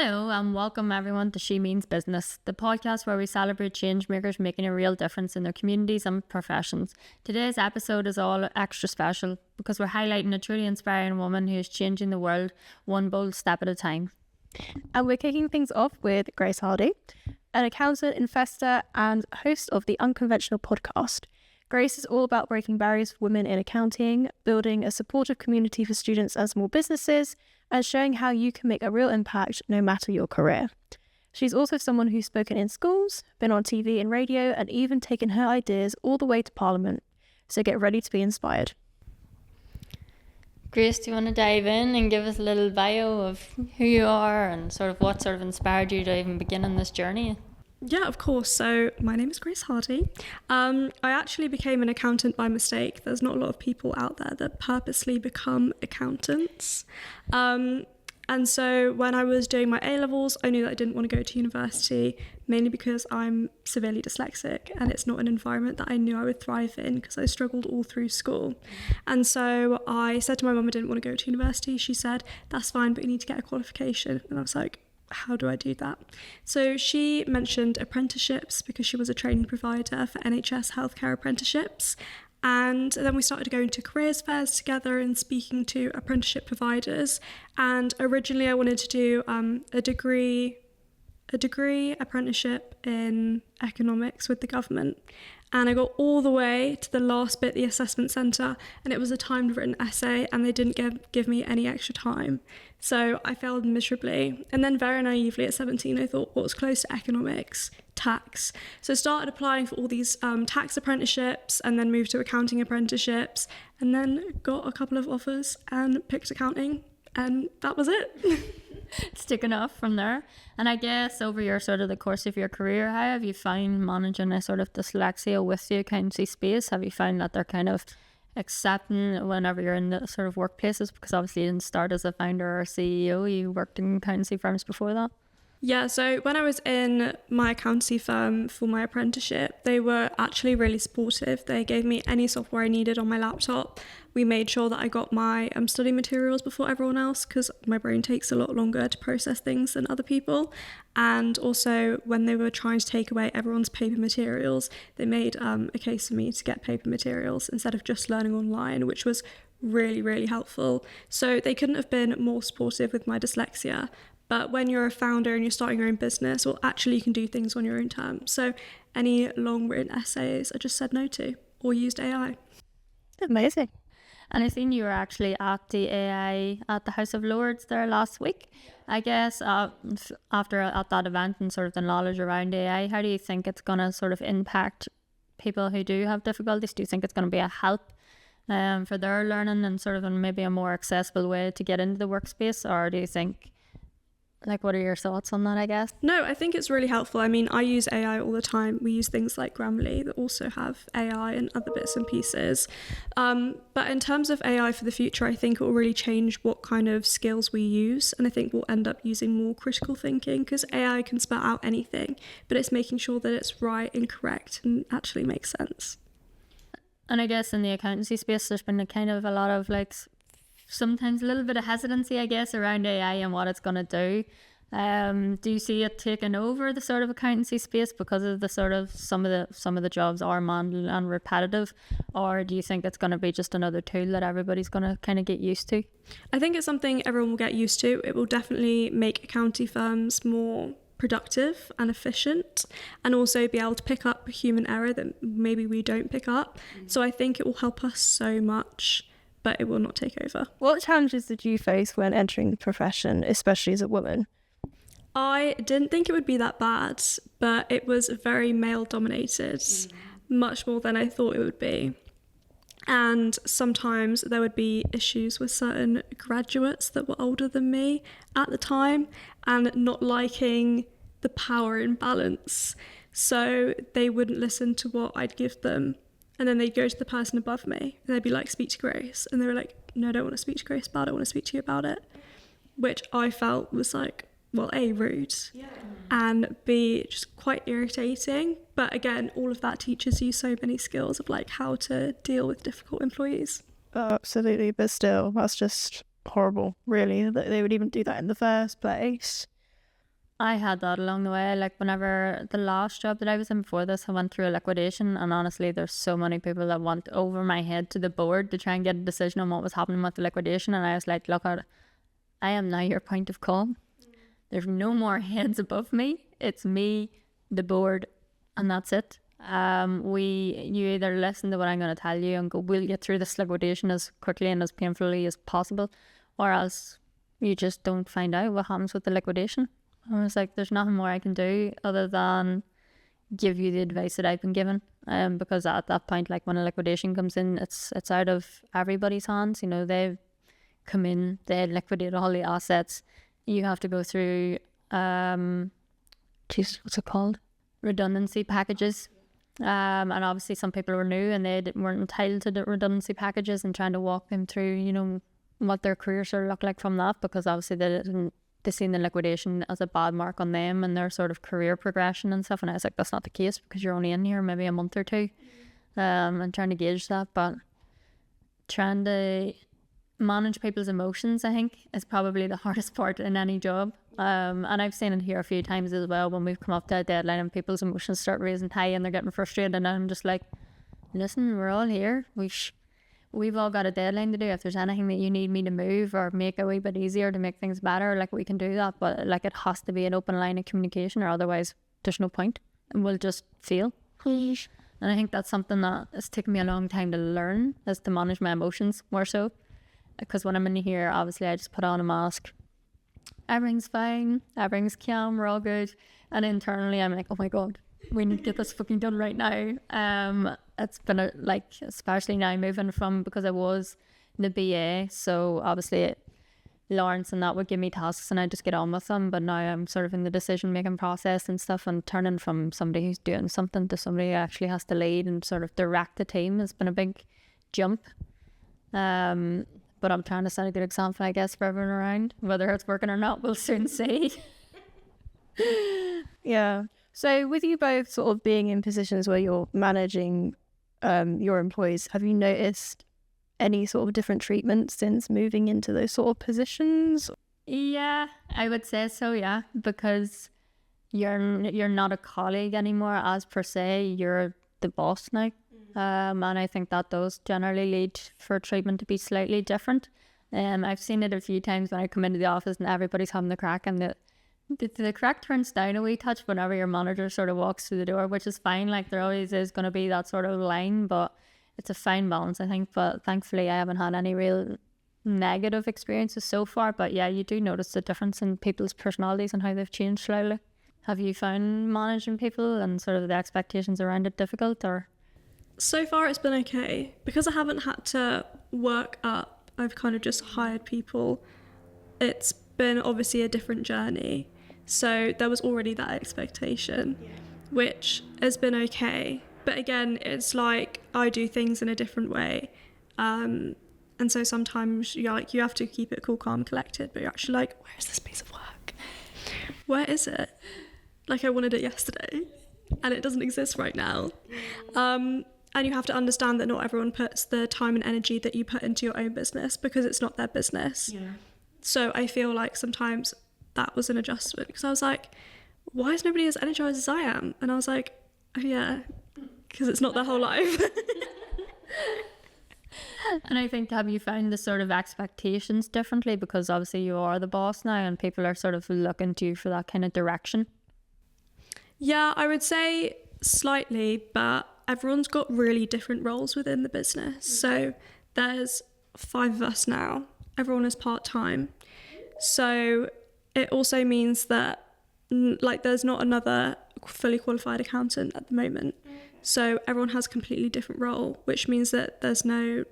Hello and welcome everyone to shemeansbusiness, the podcast where we celebrate change makers making a real difference in their communities and professions. Today's episode is all extra special because we're highlighting a truly inspiring woman who is changing the world one bold step at a time. And we're kicking things off with Grace Hardy, an accountant, investor and host of the Unconventional podcast. Grace is all about breaking barriers for women in accounting, building a supportive community for students and small businesses, and showing how you can make a real impact no matter your career. She's also someone who's spoken in schools, been on TV and radio, and even taken her ideas all the way to Parliament. So get ready to be inspired. Grace, do you want to dive in and give us a little bio of who you are and sort of what sort of inspired you to even begin on this journey? Yeah, of course. So my name is Grace Hardy. I actually became an accountant by mistake. There's not a lot of people out there that purposely become accountants. And so when I was doing my A-levels, I knew that I didn't want to go to university, mainly because I'm severely dyslexic and it's not an environment that I knew I would thrive in because I struggled all through school. And so I said to my mum I didn't want to go to university. She said, that's fine, but you need to get a qualification. And I was like, how do I do that? So she mentioned apprenticeships because she was a training provider for NHS healthcare apprenticeships. And then we started going to careers fairs together and speaking to apprenticeship providers. And originally I wanted to do a degree apprenticeship in economics with the government. And I got all the way to the last bit, the assessment centre, and it was a timed written essay and they didn't give me any extra time. So I failed miserably. And then very naively at 17, I thought, what was close to economics? Tax. So I started applying for all these tax apprenticeships and then moved to accounting apprenticeships and then got a couple of offers and picked accounting and that was it. It's taken off from there. And I guess over your sort of the course of your career, how have you found managing a sort of dyslexia with the accountancy space? Have you found that they're kind of accepting whenever you're in the sort of workplaces? Because obviously you didn't start as a founder or CEO, you worked in accountancy firms before that. Yeah, so when I was in my accountancy firm for my apprenticeship, they were actually really supportive. They gave me any software I needed on my laptop. We made sure that I got my study materials before everyone else because my brain takes a lot longer to process things than other people. And also when they were trying to take away everyone's paper materials, they made a case for me to get paper materials instead of just learning online, which was really, really helpful. So they couldn't have been more supportive with my dyslexia. But when you're a founder and you're starting your own business, well, actually you can do things on your own terms. So any long written essays I just said no to or used AI. Amazing. And I seen you were actually at the AI at the House of Lords there last week. I guess after at that event and sort of the knowledge around AI, how do you think it's going to sort of impact people who do have difficulties? Do you think it's going to be a help for their learning and sort of in maybe a more accessible way to get into the workspace? Or do you think, like, what are your thoughts on that, I guess? No, I think it's really helpful. I mean, I use AI all the time. We use things like Grammarly that also have AI and other bits and pieces. But in terms of AI for the future, I think it will really change what kind of skills we use. And I think we'll end up using more critical thinking because AI can spell out anything, but it's making sure that it's right and correct and actually makes sense. And I guess in the accountancy space, there's been a kind of a lot of like sometimes a little bit of hesitancy, I guess, around AI and what it's going to do. Do you see it taking over the sort of accountancy space because of the sort of some of the jobs are manual and repetitive, or do you think it's going to be just another tool that everybody's going to kind of get used to? I think it's something everyone will get used to. It will definitely make accounting firms more productive and efficient and also be able to pick up human error that maybe we don't pick up. So I think it will help us so much, but it will not take over. What challenges did you face when entering the profession, especially as a woman? I didn't think it would be that bad, but it was very male dominated, much more than I thought it would be. And sometimes there would be issues with certain graduates that were older than me at the time and not liking the power imbalance. So they wouldn't listen to what I'd give them. And then they'd go to the person above me and they'd be like, speak to Grace. And they were like, no, I don't want to speak to Grace about it. I want to speak to you about it. Which I felt was like, well, A, rude, and B, just quite irritating. But again, all of that teaches you so many skills of like how to deal with difficult employees. Absolutely. But still, that's just horrible, really, that they would even do that in the first place. I had that along the way. Like whenever the last job that I was in before this, I went through a liquidation, and honestly, there's so many people that went over my head to the board to try and get a decision on what was happening with the liquidation. And I was like, look, I am now your point of call. There's no more heads above me. It's me, the board, and that's it. You either listen to what I'm going to tell you and go, we'll get through this liquidation as quickly and as painfully as possible, or else you just don't find out what happens with the liquidation. I was like, there's nothing more I can do other than give you the advice that I've been given. Because at that point, like when a liquidation comes in, it's out of everybody's hands. You know, they've come in, they liquidate all the assets. You have to go through, what's it called? Redundancy packages. And obviously some people were new and they weren't entitled to the redundancy packages, and trying to walk them through, you know, what their career sort of looked like from that, because obviously they seen the liquidation as a bad mark on them and their sort of career progression and stuff. And I was like, that's not the case, because you're only in here maybe a month or two. And trying to gauge that, but trying to manage people's emotions, I think, is probably the hardest part in any job. And I've seen it here a few times as well, when we've come up to a deadline and people's emotions start raising high and they're getting frustrated, and I'm just like, listen, we're all here. We've all got a deadline to do. If there's anything that you need me to move or make a wee bit easier to make things better, like, we can do that. But like, it has to be an open line of communication, or otherwise there's no point, and we'll just fail. And I think that's something that has taken me a long time to learn, is to manage my emotions more so. Because when I'm in here, obviously I just put on a mask. Everything's fine, everything's calm, we're all good. And internally I'm like, oh my God, we need to get this fucking done right now. It's been especially now moving from, because I was the BA, so obviously Lawrence and that would give me tasks and I just get on with them. But now I'm sort of in the decision making process and stuff, and turning from somebody who's doing something to somebody who actually has to lead and sort of direct the team has been a big jump. But I'm trying to set a good example, I guess, for everyone around. Whether it's working or not, we'll soon see. Yeah. So with you both sort of being in positions where you're managing your employees, have you noticed any sort of different treatment since moving into those sort of positions? Yeah, I would say so, yeah. Because you're not a colleague anymore as per se, you're the boss now. And I think that does generally lead for treatment to be slightly different. I've seen it a few times when I come into the office and everybody's having the crack, and the crack turns down a wee touch whenever your manager sort of walks through the door, which is fine. Like, there always is going to be that sort of line, but it's a fine balance, I think. But thankfully I haven't had any real negative experiences so far. But yeah, you do notice the difference in people's personalities and how they've changed slightly. Have you found managing people and sort of the expectations around it difficult, or? So far it's been okay. Because I haven't had to work up, I've kind of just hired people. It's been obviously a different journey. So there was already that expectation, which has been okay. But again, it's like I do things in a different way. And so sometimes you have to keep it cool, calm, collected, but you're actually like, where is this piece of work? Where is it? Like, I wanted it yesterday and it doesn't exist right now. And you have to understand that not everyone puts the time and energy that you put into your own business, because it's not their business. Yeah. So I feel like sometimes that was an adjustment, because I was like, why is nobody as energized as I am? And I was like, oh yeah, because it's not their whole life. And I think, have you found the sort of expectations differently? Because obviously you are the boss now and people are sort of looking to you for that kind of direction. Yeah, I would say slightly, but everyone's got really different roles within the business. So there's 5 of us now. Everyone is part-time. So it also means that there's not another fully qualified accountant at the moment. So everyone has a completely different role, which means that there's no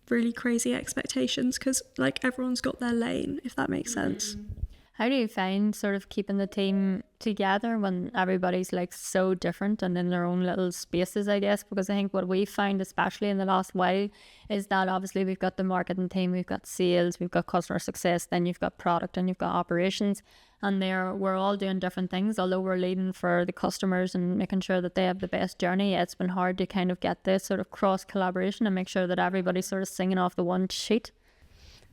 really crazy expectations, because everyone's got their lane, if that makes sense. How do you find sort of keeping the team together when everybody's so different and in their own little spaces, I guess? Because I think what we found, especially in the last while, is that obviously we've got the marketing team, we've got sales, we've got customer success, then you've got product and you've got operations, and we're all doing different things. Although we're leading for the customers and making sure that they have the best journey, it's been hard to kind of get this sort of cross collaboration and make sure that everybody's sort of singing off the one sheet.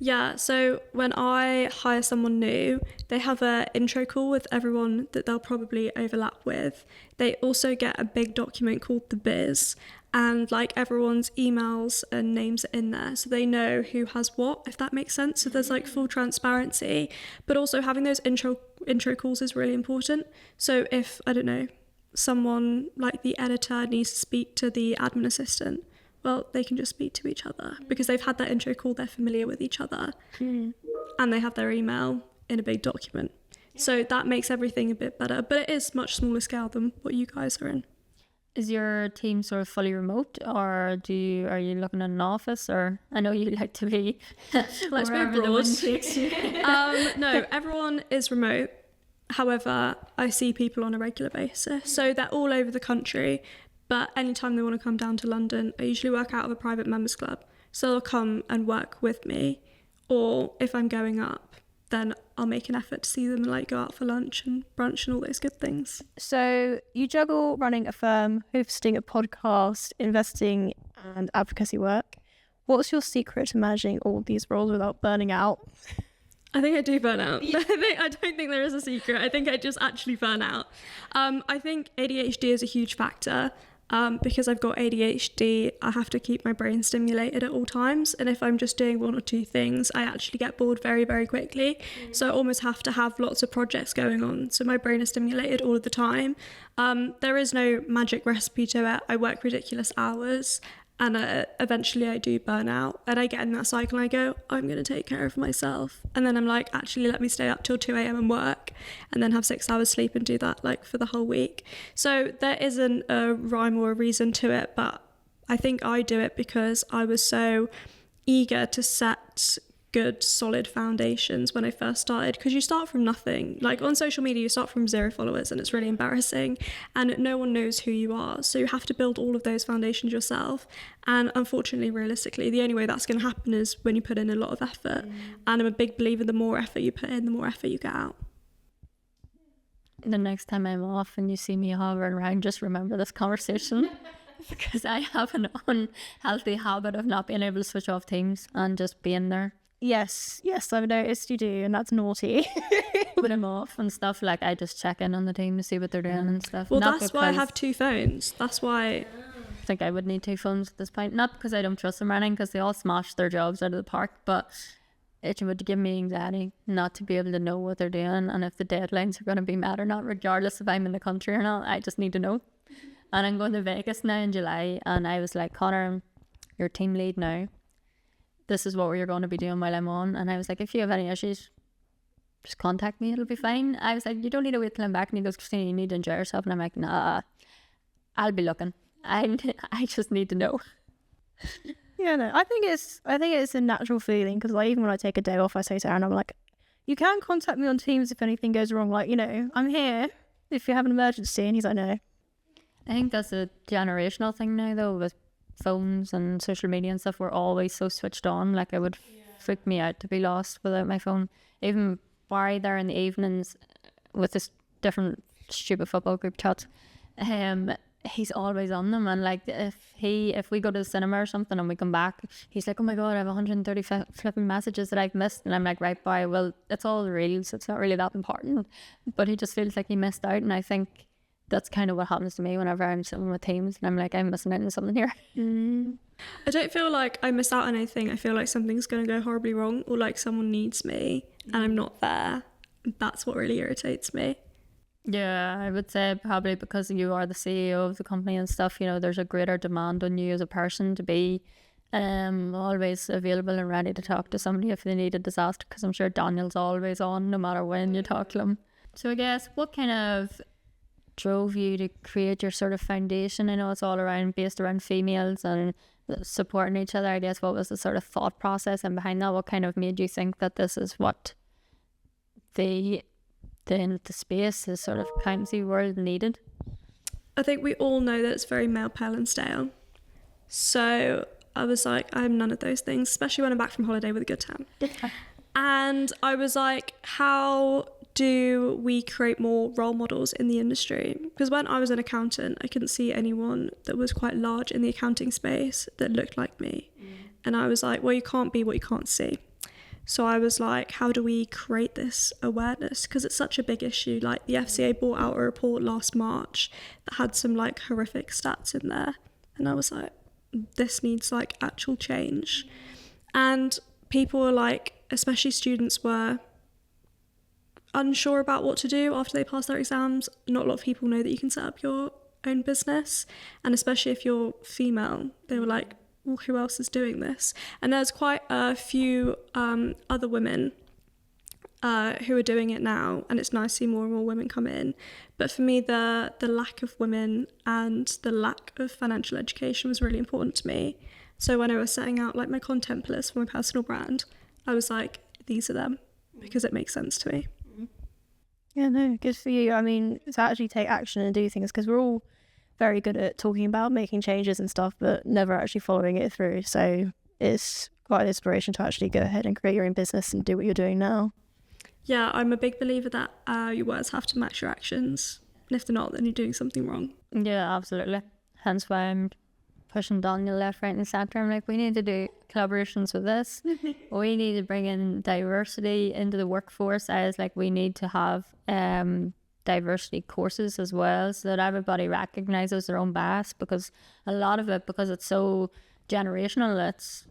Yeah, so when I hire someone new, they have an intro call with everyone that they'll probably overlap with. They also get a big document called the biz, and like everyone's emails and names are in there, so they know who has what, if that makes sense. So there's like full transparency, but also having those intro calls is really important. So if, I don't know, someone like the editor needs to speak to the admin assistant, well, they can just speak to each other because they've had that intro call, they're familiar with each other, and they have their email in a big document. So that makes everything a bit better, but it is much smaller scale than what you guys are in. Is your team sort of fully remote, or are you looking at an office? Or I know you like to be Let's be wherever the abroad. wind takes you. No, everyone is remote. However, I see people on a regular basis, so they're all over the country. But anytime they want to come down to London, I usually work out of a private members club. So they'll come and work with me. Or if I'm going up, then I'll make an effort to see them and like go out for lunch and brunch and all those good things. So you juggle running a firm, hosting a podcast, investing and advocacy work. What's your secret to managing all these roles without burning out? I think I do burn out. I don't think there is a secret. I think I just actually burn out. I think ADHD is a huge factor. Because I've got ADHD, I have to keep my brain stimulated at all times. And if I'm just doing one or two things, I actually get bored very, very quickly. So I almost have to have lots of projects going on. So my brain is stimulated all of the time. There is no magic recipe to it. I work ridiculous hours. And eventually I do burn out, and I get in that cycle and I go, I'm going to take care of myself. And then I'm like, actually, let me stay up till 2 a.m. and work, and then have 6 hours sleep and do that like for the whole week. So there isn't a rhyme or a reason to it, but I think I do it because I was so eager to set good solid foundations when I first started, because you start from nothing. Like on social media you start from 0 followers and it's really embarrassing and no one knows who you are, so you have to build all of those foundations yourself. And unfortunately, realistically, the only way that's going to happen is when you put in a lot of effort. And I'm a big believer, the more effort you put in, the more effort you get out. The next time I'm off and you see me hovering around, just remember this conversation. Because I have an unhealthy habit of not being able to switch off Teams and just being there. Yes, I've noticed you do, and that's naughty. Put them off and stuff. Like I just check in on the team to see what they're doing and stuff. Well, Not that's why I because have 2 phones. That's why. I think I would need 2 phones at this point. Not because I don't trust them or anything, because they all smash their jobs out of the park, but it would give me anxiety not to be able to know what they're doing and if the deadlines are going to be met or not, regardless if I'm in the country or not. I just need to know. And I'm going to Vegas now in July, and I was like, Connor, you're team lead now. This is what you're going to be doing while I'm on. And I was like, if you have any issues, just contact me, it'll be fine. I was like, you don't need to wait till I'm back. And he goes, Christina, you need to enjoy yourself. And I'm like, nah, I'll be looking. I just need to know. Yeah, no, I think it's a natural feeling, because like even when I take a day off, I say to Aaron, I'm like, you can contact me on Teams if anything goes wrong. Like, you know, I'm here if you have an emergency. And he's like, no. I think that's a generational thing now, though, with phones and social media and stuff. We're always so switched on. Like, it would freak me out to be lost without my phone. Even Barry there in the evenings with this different stupid football group chats, he's always on them. And like, if we go to the cinema or something and we come back, he's like, oh my god, I have 130 flipping messages that I've missed. And I'm like, right, Barry, well, it's all reels, it's not really that important. But he just feels like he missed out. And I think that's kind of what happens to me whenever I'm sitting with teams and I'm like, I'm missing out on something here. I don't feel like I miss out on anything. I feel like something's going to go horribly wrong, or like someone needs me and I'm not there. That's what really irritates me. Yeah, I would say probably because you are the CEO of the company and stuff, you know, there's a greater demand on you as a person to be always available and ready to talk to somebody if they need a disaster, because I'm sure Daniel's always on no matter when you talk to him. So I guess what kind of drove you to create your sort of foundation? I know it's all based around females and supporting each other. I guess what was the sort of thought process and behind that? What kind of made you think that this is what the space, the sort of accountancy world needed? I think we all know that it's very male, pale and stale. So I was like, I'm none of those things, especially when I'm back from holiday with a good time. And I was like, how do we create more role models in the industry? Because when I was an accountant, I couldn't see anyone that was quite large in the accounting space that looked like me. And I was like, well, you can't be what you can't see. So I was like, how do we create this awareness? Because it's such a big issue. Like the FCA brought out a report last March that had some like horrific stats in there. And I was like, this needs like actual change. And people were like, especially students were unsure about what to do after they pass their exams. Not a lot of people know that you can set up your own business. And especially if you're female, they were like, well, who else is doing this? And there's quite a few other women who are doing it now, and it's nice to see more and more women come in. But for me, the lack of women and the lack of financial education was really important to me. So when I was setting out like my content pillars for my personal brand, I was like, these are them, because it makes sense to me. Yeah, no, good for you. I mean, to actually take action and do things, because we're all very good at talking about making changes and stuff, but never actually following it through. So it's quite an inspiration to actually go ahead and create your own business and do what you're doing now. Yeah, I'm a big believer that your words have to match your actions. And if they're not, then you're doing something wrong. Yeah, absolutely. Hence why I'm pushing Daniel left, right and centre. I'm like, we need to do collaborations with this. We need to bring in diversity into the workforce. I was like, we need to have diversity courses as well, so that everybody recognises their own bias, because a lot of it, because it's so generational, it's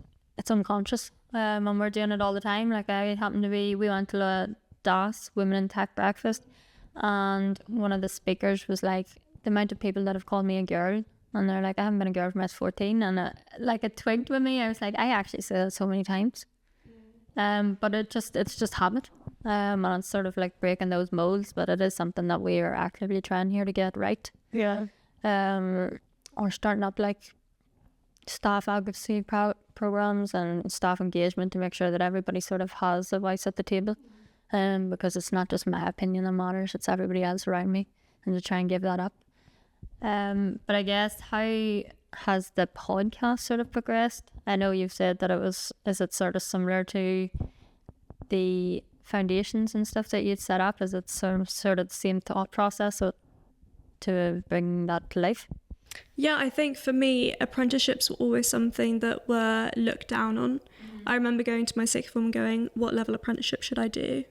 unconscious, and we're doing it all the time. Like I happened to be, we went to a DAS, Women in Tech breakfast, and one of the speakers was like, the amount of people that have called me a girl, and they're like, I haven't been a girl from I was 14, and it twigged with me. I was like, I actually say that so many times, but it's just habit. And it's sort of like breaking those molds, but it is something that we are actively trying here to get right. Yeah. Or starting up like staff advocacy programs and staff engagement to make sure that everybody sort of has a voice at the table. Because it's not just my opinion that matters, it's everybody else around me, and to try and give that up. But I guess, how has the podcast sort of progressed? I know you've said that is it sort of similar to the foundations and stuff that you'd set up? Is it sort of the same thought process to bring that to life? Yeah, I think for me, apprenticeships were always something that were looked down on. I remember going to my sixth form and going, what level apprenticeship should I do?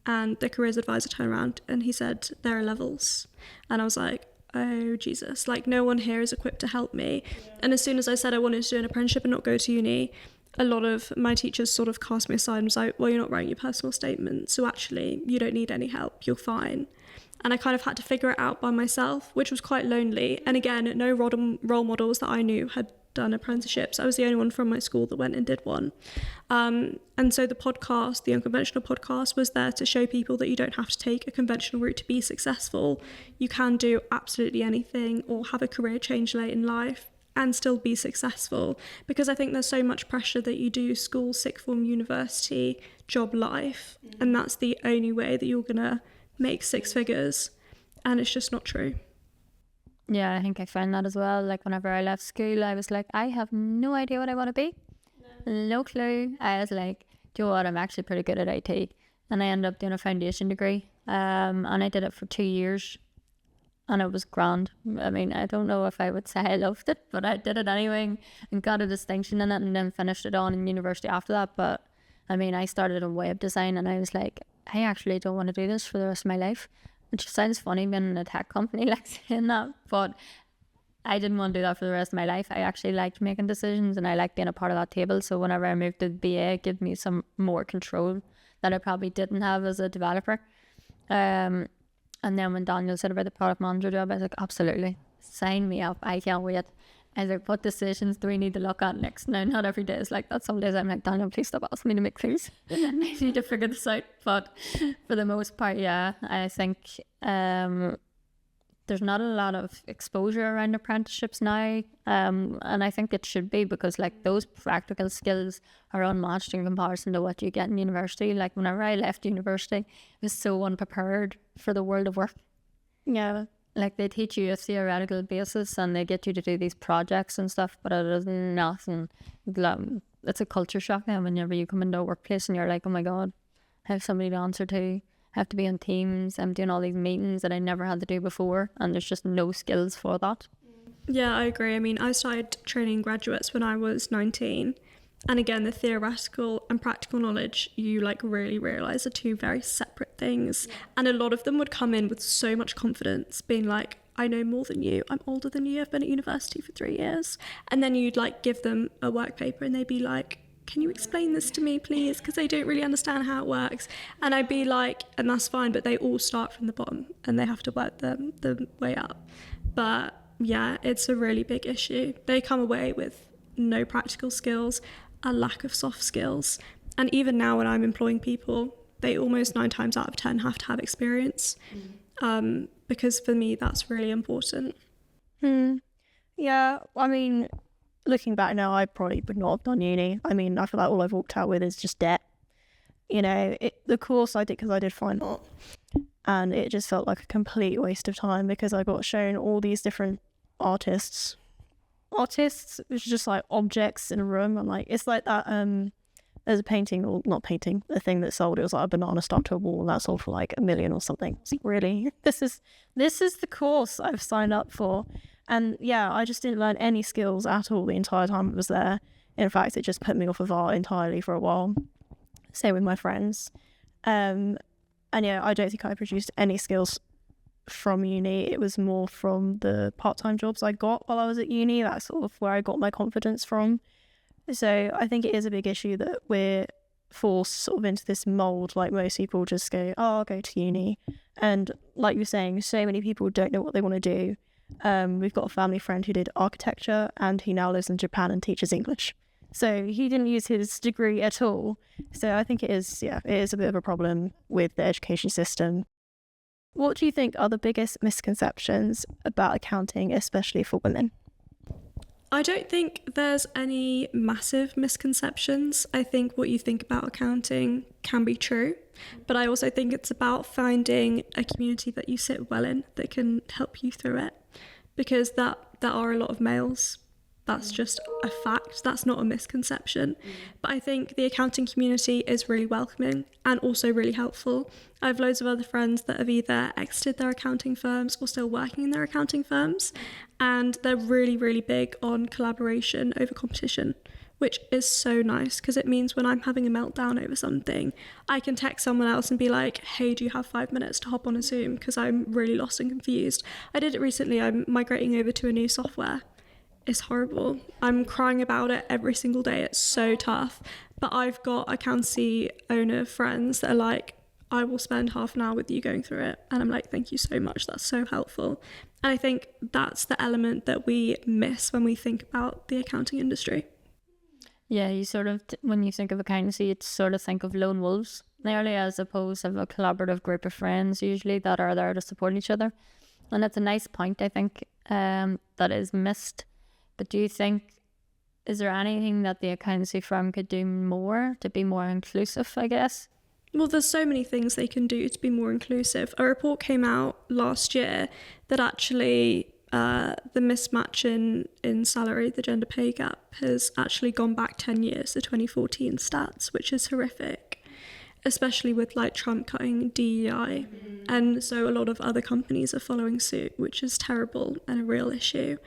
And the careers advisor turned around and he said, there are levels. And I was like, oh Jesus, like no one here is equipped to help me. And as soon as I said I wanted to do an apprenticeship and not go to uni, a lot of my teachers sort of cast me aside and was like, well, you're not writing your personal statement, so actually you don't need any help, you're fine. And I kind of had to figure it out by myself, which was quite lonely. And again, no role models that I knew had done apprenticeships. I was the only one from my school that went and did one. And so the podcast, the Unconventional podcast, was there to show people that you don't have to take a conventional route to be successful. You can do absolutely anything or have a career change late in life and still be successful, because I think there's so much pressure that you do school, sixth form, university, job, life, and that's the only way that you're gonna make six figures, and it's just not true. Yeah, I think I found that as well. Like whenever I left school, I was like, I have no idea what I want to be. No clue. I was like, do you know what, I'm actually pretty good at IT, and I ended up doing a foundation degree, and I did it for 2 years. And it was grand. I mean, I don't know if I would say I loved it, but I did it anyway and got a distinction in it, and then finished it on in university after that. But I mean, I started in web design, and I was like, I actually don't want to do this for the rest of my life. Which sounds funny being in a tech company like saying that, but I didn't want to do that for the rest of my life. I actually liked making decisions, and I liked being a part of that table. So whenever I moved to BA, it gave me some more control that I probably didn't have as a developer. And then when Daniel said about the product manager job, I was like, absolutely, sign me up. I can't wait. I was like, what decisions do we need to look at next? Now, not every day is like that. Some days I'm like, Daniel, please stop asking me to make things. I need to figure this out. But for the most part, yeah, I think there's not a lot of exposure around apprenticeships now. And I think it should be, because like those practical skills are unmatched in comparison to what you get in university. Like whenever I left university, I was so unprepared for the world of work. Yeah. Like they teach you a theoretical basis and they get you to do these projects and stuff, but it is nothing. It's a culture shock now whenever you come into a workplace and you're like, oh my God, I have somebody to answer to. I have to be on Teams. I'm doing all these meetings that I never had to do before, and there's just no skills for that. Yeah, I agree. I mean, I started training graduates when I was 19, And again, the theoretical and practical knowledge, you like really realize are two very separate things. And a lot of them would come in with so much confidence, being like, I know more than you, I'm older than you, I've been at university for 3 years. And then you'd like give them a work paper and they'd be like, can you explain this to me, please? Because they don't really understand how it works. And I'd be like, and that's fine, but they all start from the bottom and they have to work the way up. But yeah, it's a really big issue. They come away with no practical skills, a lack of soft skills. And even now when I'm employing people, they almost 9 times out of 10 have to have experience. Because for me, that's really important. Yeah, I mean, looking back now, I probably would not have done uni. I mean, I feel like all I've walked out with is just debt. You know, the course I did, because I did fine art, and it just felt like a complete waste of time because I got shown all these different artists, which is just like objects in a room. I'm like, it's like that, there's a painting, or not painting, the thing that sold, it was like a banana stuck to a wall and that sold for like $1 million or something. It's like, really? This is the course I've signed up for. And yeah, I just didn't learn any skills at all the entire time it was there. In fact, it just put me off of art entirely for a while. Same with my friends. And yeah, I don't think I produced any skills from uni. It was more from the part-time jobs I got while I was at uni. That's sort of where I got my confidence from. So I think it is a big issue that we're forced sort of into this mold. Like most people just go, oh, I'll go to uni. And like you're saying, so many people don't know what they want to do. We've got a family friend who did architecture and he now lives in Japan and teaches English. So he didn't use his degree at all. So I think it is a bit of a problem with the education system. What do you think are the biggest misconceptions about accounting, especially for women? I don't think there's any massive misconceptions. I think what you think about accounting can be true, but I also think it's about finding a community that you sit well in that can help you through it, because there are a lot of males. That's just a fact. That's not a misconception. But I think the accounting community is really welcoming and also really helpful. I have loads of other friends that have either exited their accounting firms or still working in their accounting firms. And they're really, really big on collaboration over competition, which is so nice because it means when I'm having a meltdown over something, I can text someone else and be like, hey, do you have 5 minutes to hop on a Zoom? Because I'm really lost and confused. I did it recently. I'm migrating over to a new software. It's horrible. I'm crying about it every single day. It's so tough. But I've got accountancy owner friends that are like, I will spend half an hour with you going through it. And I'm like, thank you so much. That's so helpful. And I think that's the element that we miss when we think about the accounting industry. Yeah, you sort of, when you think of accountancy, you sort of think of lone wolves nearly, as opposed to a collaborative group of friends usually that are there to support each other. And it's a nice point, I think, that is missed. But do you think, is there anything that the accountancy firm could do more to be more inclusive, I guess? Well, there's so many things they can do to be more inclusive. A report came out last year that actually the mismatch in salary, the gender pay gap, has actually gone back 10 years to 2014 stats, which is horrific, especially with like Trump cutting DEI. And so a lot of other companies are following suit, which is terrible and a real issue.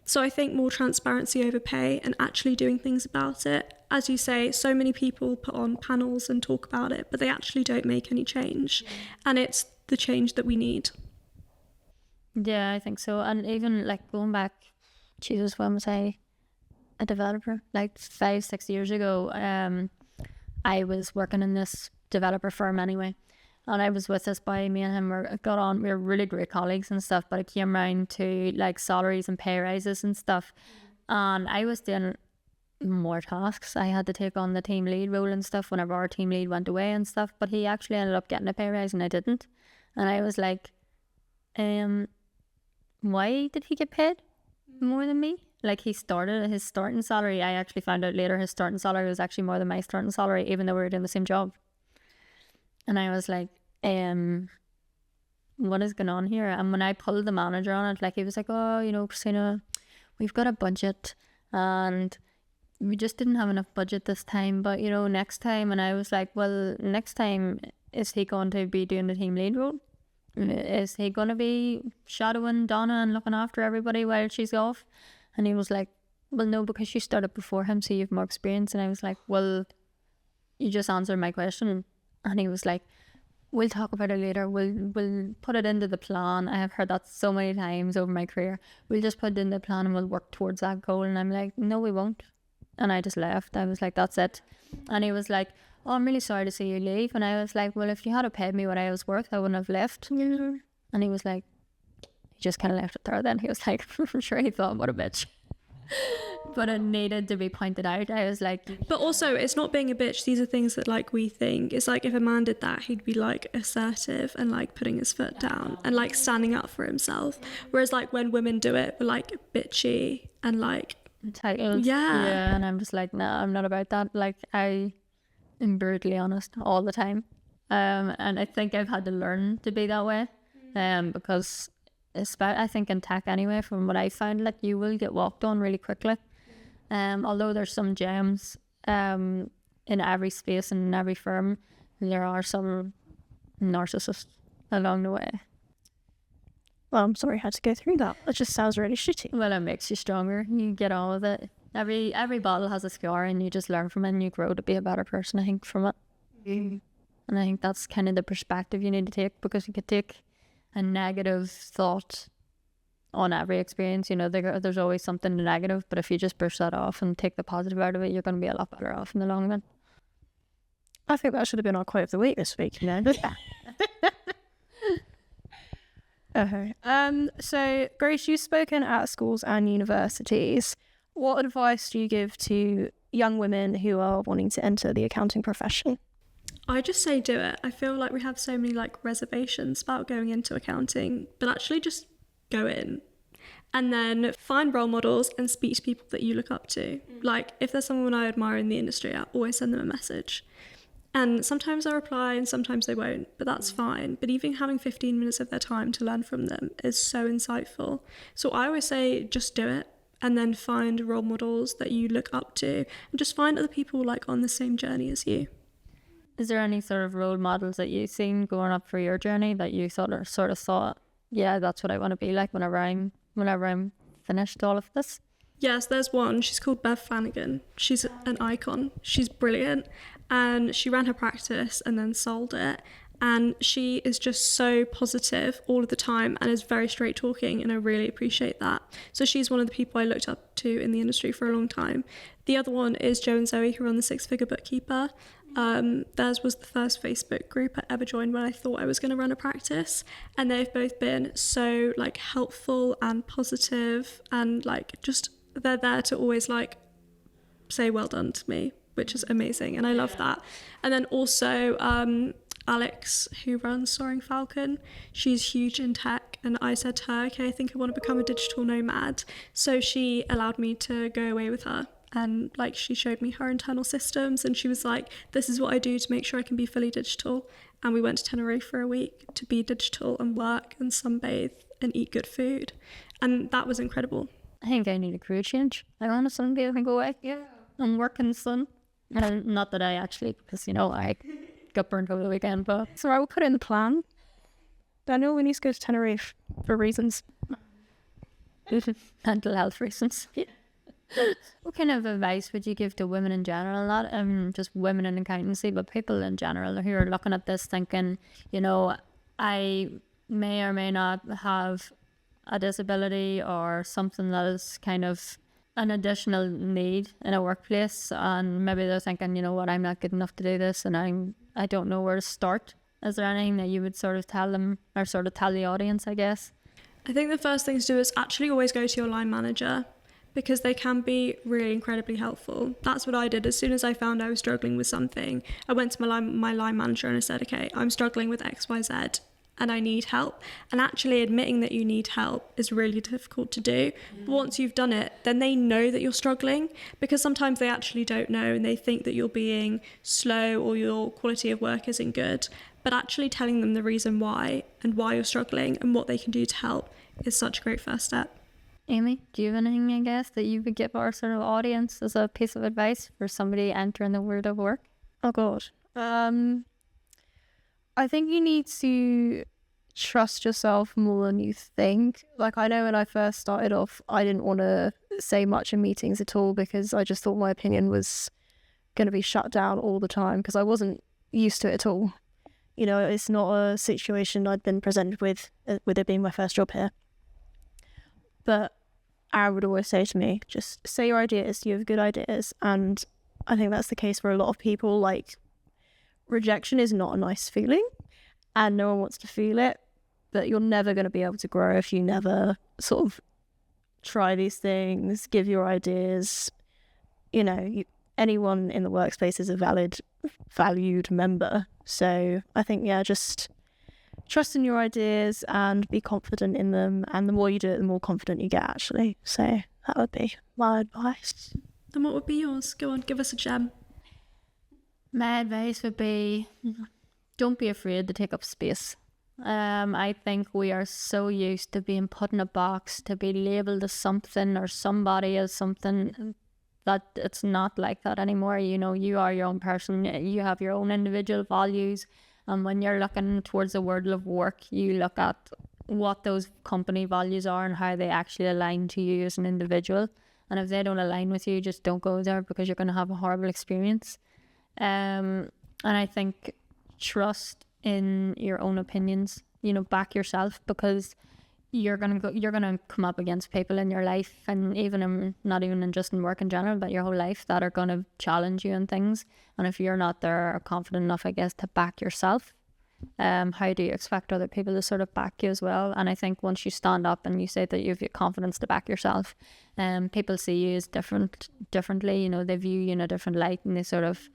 So I think more transparency over pay and actually doing things about it. As you say, so many people put on panels and talk about it, but they actually don't make any change. And it's the change that we need. Yeah, I think so. And even like going back, Jesus, when was I a developer? Like 5-6 years ago, I was working in this developer firm anyway. And I was with this boy, me and him we were really great colleagues and stuff, but it came around to like salaries and pay rises and stuff. And I was doing more tasks. I had to take on the team lead role and stuff whenever our team lead went away and stuff, but he actually ended up getting a pay rise and I didn't. And I was like, why did he get paid more than me? Like his starting salary, I actually found out later his starting salary was actually more than my starting salary, even though we were doing the same job. And I was like, what is going on here? And when I pulled the manager on it, like he was like, oh, you know, Christina, we've got a budget and we just didn't have enough budget this time, but you know, next time. And I was like, well, next time, is he going to be doing the team lead role? Is he going to be shadowing Donna and looking after everybody while she's off? And he was like, well, no, because you started before him, so you have more experience. And I was like, well, you just answered my question. And he was like, we'll talk about it later. We'll put it into the plan. I have heard that so many times over my career. We'll just put it in the plan and we'll work towards that goal. And I'm like, no, we won't. And I just left. I was like, that's it. And he was like, oh, I'm really sorry to see you leave. And I was like, well, if you had paid me what I was worth, I wouldn't have left. And he was like, he just kind of left it there then. He was like, I'm sure he thought, what a bitch. But it needed to be pointed out. I was like, but also it's not being a bitch. These are things that like we think. It's like if a man did that, he'd be like assertive and like putting his foot down and like standing up for himself. Whereas like when women do it, we're like bitchy and like entitled. Yeah. And I'm just like, nah, I'm not about that. Like I am brutally honest all the time. And I think I've had to learn to be that way. Because I think in tech anyway, from what I found, like you will get walked on really quickly. Although there's some gems in every space and in every firm, there are some narcissists along the way. Well, I'm sorry I had to go through that. It just sounds really shitty. Well, it makes you stronger. You get on with it. Every bottle has a scar, and you just learn from it and you grow to be a better person, I think, from it. And I think that's kind of the perspective you need to take, because you could take a negative thought on every experience. You know, there's always something negative, but if you just brush that off and take the positive out of it, you're going to be a lot better off in the long run. I think that should have been our quote of the week this week, you know. Okay. So Grace, you've spoken at schools and universities. What advice do you give to young women who are wanting to enter the accounting profession? I just say do it. I feel like we have so many like reservations about going into accounting, but actually just go in. And then find role models and speak to people that you look up to. Like if there's someone I admire in the industry, I always send them a message. And sometimes they reply and sometimes they won't, but that's fine. But even having 15 minutes of their time to learn from them is so insightful. So I always say just do it, and then find role models that you look up to, and just find other people like on the same journey as you. Is there any sort of role models that you've seen going up for your journey that you sort of thought, yeah, that's what I want to be like whenever I'm finished all of this? Yes, there's one. She's called Bev Flanagan. She's an icon. She's brilliant. And she ran her practice and then sold it. And she is just so positive all of the time and is very straight talking, and I really appreciate that. So she's one of the people I looked up to in the industry for a long time. The other one is Joe and Zoe, who run the Six Figure Bookkeeper. Theirs was the first Facebook group I ever joined when I thought I was going to run a practice, and they've both been so like helpful and positive, and like just they're there to always like say well done to me, which is amazing, and I love that. And then also Alex, who runs Soaring Falcon, she's huge in tech, and I said to her, okay, I think I want to become a digital nomad. So she allowed me to go away with her, and like she showed me her internal systems, and she was like, this is what I do to make sure I can be fully digital. And we went to Tenerife for a week to be digital and work and sunbathe and eat good food, and that was incredible. I think I need a career change. I want to someday I can go away and work in the sun. And not that I actually, because you know I got burnt over the weekend, but So I will put it in the plan. Daniel, we need to go to Tenerife for reasons. mental health reasons. What kind of advice would you give to women in general? Not just women in accountancy, but people in general who are looking at this thinking, you know, I may or may not have a disability or something that is kind of an additional need in a workplace, and maybe they're thinking, you know what, I'm not good enough to do this, and I don't know where to start. Is there anything that you would sort of tell them, or sort of tell the audience, I guess? I think the first thing to do is actually always go to your line manager, because they can be really incredibly helpful. That's what I did. As soon as I found I was struggling with something, I went to my line manager and I said, okay, I'm struggling with XYZ and I need help. And actually admitting that you need help is really difficult to do. But once you've done it, then they know that you're struggling, because sometimes they actually don't know and they think that you're being slow or your quality of work isn't good. But actually telling them the reason why and why you're struggling and what they can do to help is such a great first step. Amy, do you have anything, I guess, that you would give our sort of audience as a piece of advice for somebody entering the world of work? Oh God. I think you need to trust yourself more than you think. Like, I know when I first started off, I didn't want to say much in meetings at all because I just thought my opinion was going to be shut down all the time because I wasn't used to it at all. You know, it's not a situation I'd been presented with it being my first job here. But Aaron would always say to me, just say your ideas, you have good ideas. And I think that's the case for a lot of people. Like, rejection is not a nice feeling and no one wants to feel it, but you're never going to be able to grow if you never sort of try these things, give your ideas. You know, anyone in the workspace is a valued member. So I think, yeah, just trust in your ideas and be confident in them. And the more you do it, the more confident you get, actually. So that would be my advice. And what would be yours? Go on, give us a gem. My advice would be, don't be afraid to take up space. I think we are so used to being put in a box, to be labelled as something or somebody as something, that it's not like that anymore. You know, you are your own person, you have your own individual values, and when you're looking towards the world of work, you look at what those company values are and how they actually align to you as an individual. And if they don't align with you, just don't go there because you're going to have a horrible experience. And I think trust in your own opinions, you know, back yourself, because you're gonna come up against people in your life, and even not even just in work in general, but your whole life, that are gonna challenge you and things. And if you're not there or confident enough, I guess, to back yourself, how do you expect other people to sort of back you as well? And I think once you stand up and you say that you have the confidence to back yourself, people see you as differently. You know, they view you in a different light, and they sort of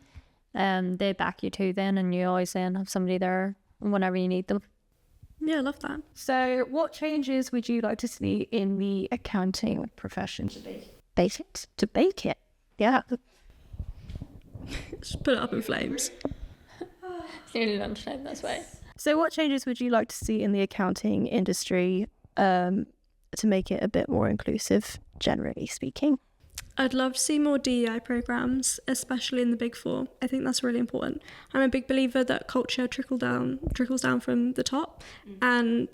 they back you too then, and you always then have somebody there whenever you need them. Yeah, I love that. So what changes would you like to see in the accounting profession? To bake it. Yeah. Just put it up in flames. It's nearly lunchtime, that's why. So what changes would you like to see in the accounting industry to make it a bit more inclusive, generally speaking? I'd love to see more DEI programs, especially in the Big Four. I think that's really important. I'm a big believer that culture trickles down from the top, and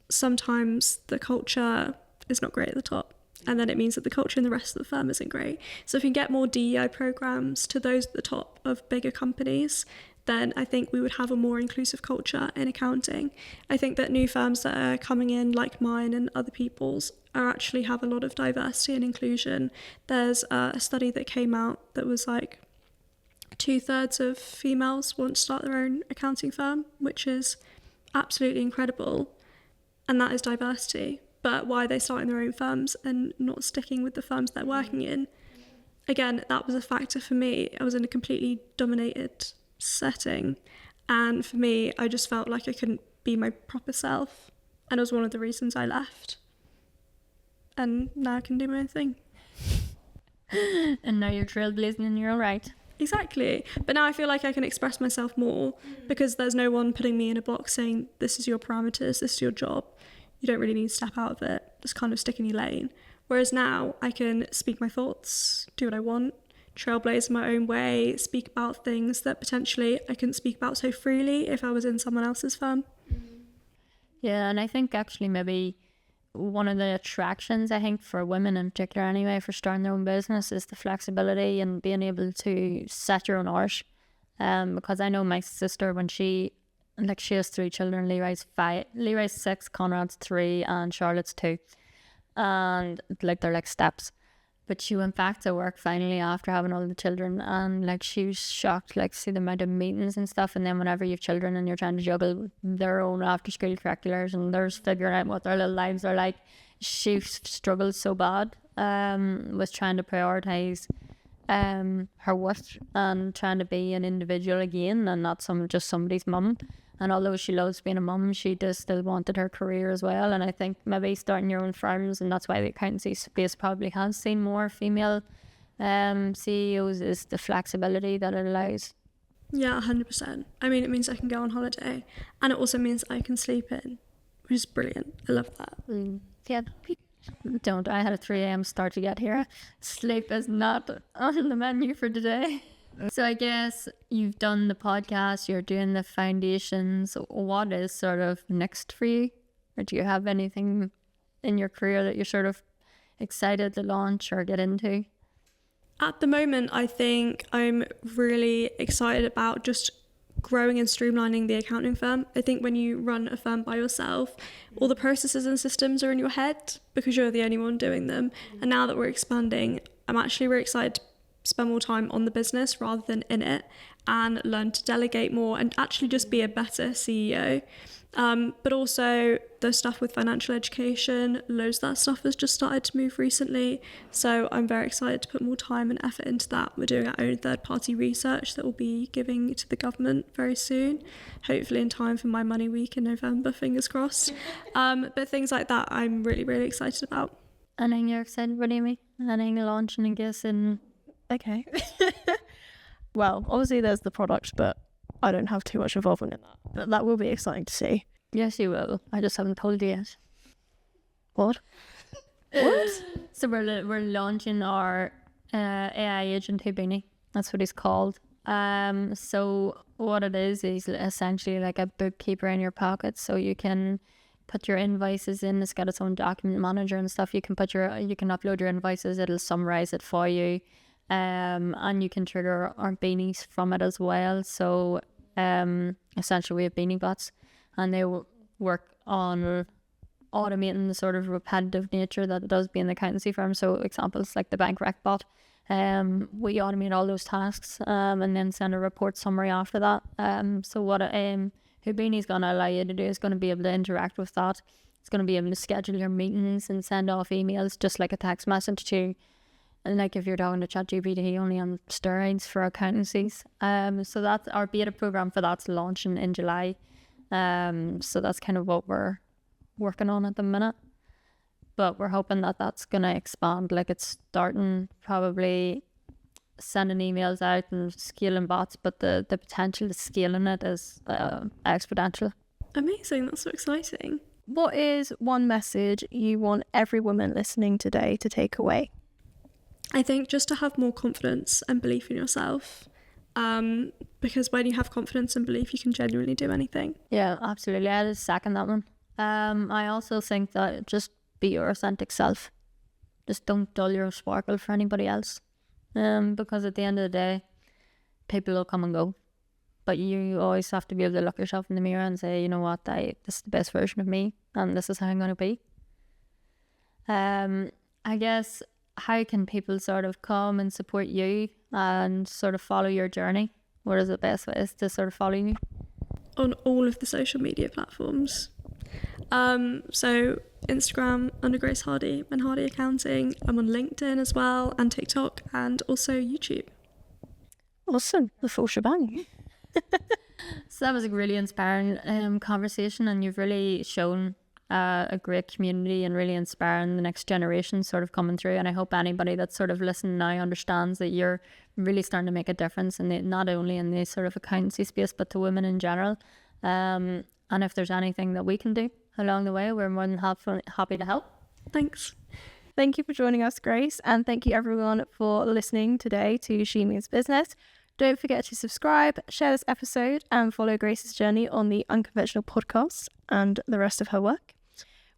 sometimes the culture is not great at the top, and then it means that the culture in the rest of the firm isn't great. So if you get more DEI programs to those at the top of bigger companies, then I think we would have a more inclusive culture in accounting. I think that new firms that are coming in, like mine and other people's, are actually have a lot of diversity and inclusion. There's a study that came out that was like 2/3 of females want to start their own accounting firm, which is absolutely incredible. And that is diversity. But why are they starting their own firms and not sticking with the firms they're working in? Again, that was a factor for me. I was in a completely dominated setting, and for me, I just felt like I couldn't be my proper self, and it was one of the reasons I left. And now I can do my own thing. And now you're trailblazing in your own right. Exactly. But now I feel like I can express myself more because there's no one putting me in a box saying, this is your parameters, this is your job. You don't really need to step out of it. Just kind of stick in your lane. Whereas now I can speak my thoughts, do what I want, trailblaze in my own way, speak about things that potentially I couldn't speak about so freely if I was in someone else's firm. Yeah, and I think actually maybe one of the attractions, I think, for women in particular anyway, for starting their own business is the flexibility and being able to set your own hours. Because I know my sister, when she has 3 children, Leroy's 6, Conrad's 3, and Charlotte's 2. And like they're like steps. But she went back to work finally after having all the children, and like she was shocked, like see the amount of meetings and stuff. And then whenever you have children and you're trying to juggle their own after school curriculars and there's figuring out what their little lives are like, she struggled so bad with trying to prioritize her work and trying to be an individual again and not just somebody's mum. And although she loves being a mum, she just still wanted her career as well. And I think maybe starting your own firms, and that's why the accountancy space probably has seen more female CEOs, is the flexibility that it allows. Yeah, 100%. I mean, it means I can go on holiday, and it also means I can sleep in, which is brilliant. I love that. Yeah, I had a 3 a.m. start to get here. Sleep is not on the menu for today. So I guess you've done the podcast, you're doing the foundations. What is sort of next for you? Or do you have anything in your career that you're sort of excited to launch or get into? At the moment, I think I'm really excited about just growing and streamlining the accounting firm. I think when you run a firm by yourself, all the processes and systems are in your head because you're the only one doing them. And now that we're expanding, I'm actually really excited to spend more time on the business rather than in it, and learn to delegate more and actually just be a better CEO. But also the stuff with financial education, loads of that stuff has just started to move recently. So I'm very excited to put more time and effort into that. We're doing our own third-party research that we'll be giving to the government very soon, hopefully in time for my money week in November, fingers crossed. But things like that I'm really, really excited about. Anything you're excited about, Amy? Anything launching, I guess, in... Okay. Well, obviously there's the product, but I don't have too much involvement in that. But that will be exciting to see. Yes, you will. I just haven't told you yet. What? What? So we're launching our AI agent Houdini. That's what he's called. So what it is essentially like a bookkeeper in your pocket. So you can put your invoices in. It's got its own document manager and stuff. You can upload your invoices. It'll summarize it for you. And you can trigger our beanies from it as well. So essentially we have beanie bots, and they work on automating the sort of repetitive nature that it does be in the accountancy firm. So examples like the bank rec bot, we automate all those tasks and then send a report summary after that. So what Houdini is going to allow you to do is going to be able to interact with that. It's going to be able to schedule your meetings and send off emails just like a text message to you. And like if you're talking to ChatGPT, only on steroids for accountancies. So that's our beta program for that's launching in July. So that's kind of what we're working on at the minute. But we're hoping that that's going to expand. Like it's starting probably sending emails out and scaling bots, but the potential to scaling it is exponential. Amazing, that's so exciting. What is one message you want every woman listening today to take away? I think just to have more confidence and belief in yourself, because when you have confidence and belief, you can genuinely do anything. Yeah, absolutely. I just second that one. I also think that just be your authentic self. Just don't dull your sparkle for anybody else. Because at the end of the day, people will come and go. But you always have to be able to look yourself in the mirror and say, you know what, this is the best version of me, and this is how I'm going to be. I guess, how can people sort of come and support you and sort of follow your journey? What is the best way is to sort of follow you? On all of the social media platforms. So Instagram under Grace Hardy and Hardy Accounting. I'm on LinkedIn as well, and TikTok, and also YouTube. Awesome. The full shebang. So that was a really inspiring conversation, and you've really shown a great community and really inspiring the next generation sort of coming through. And I hope anybody that's sort of listening now understands that you're really starting to make a difference in not only in the sort of accountancy space, but to women in general. And if there's anything that we can do along the way, we're more than happy to help. Thanks. Thank you for joining us, Grace, and thank you everyone for listening today to She Means Business. Don't forget to subscribe, share this episode, and follow Grace's journey on the Unconventional podcast and the rest of her work.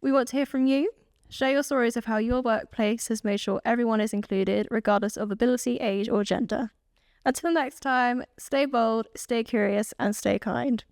We want to hear from you. Share your stories of how your workplace has made sure everyone is included, regardless of ability, age, or gender. Until next time, stay bold, stay curious, and stay kind.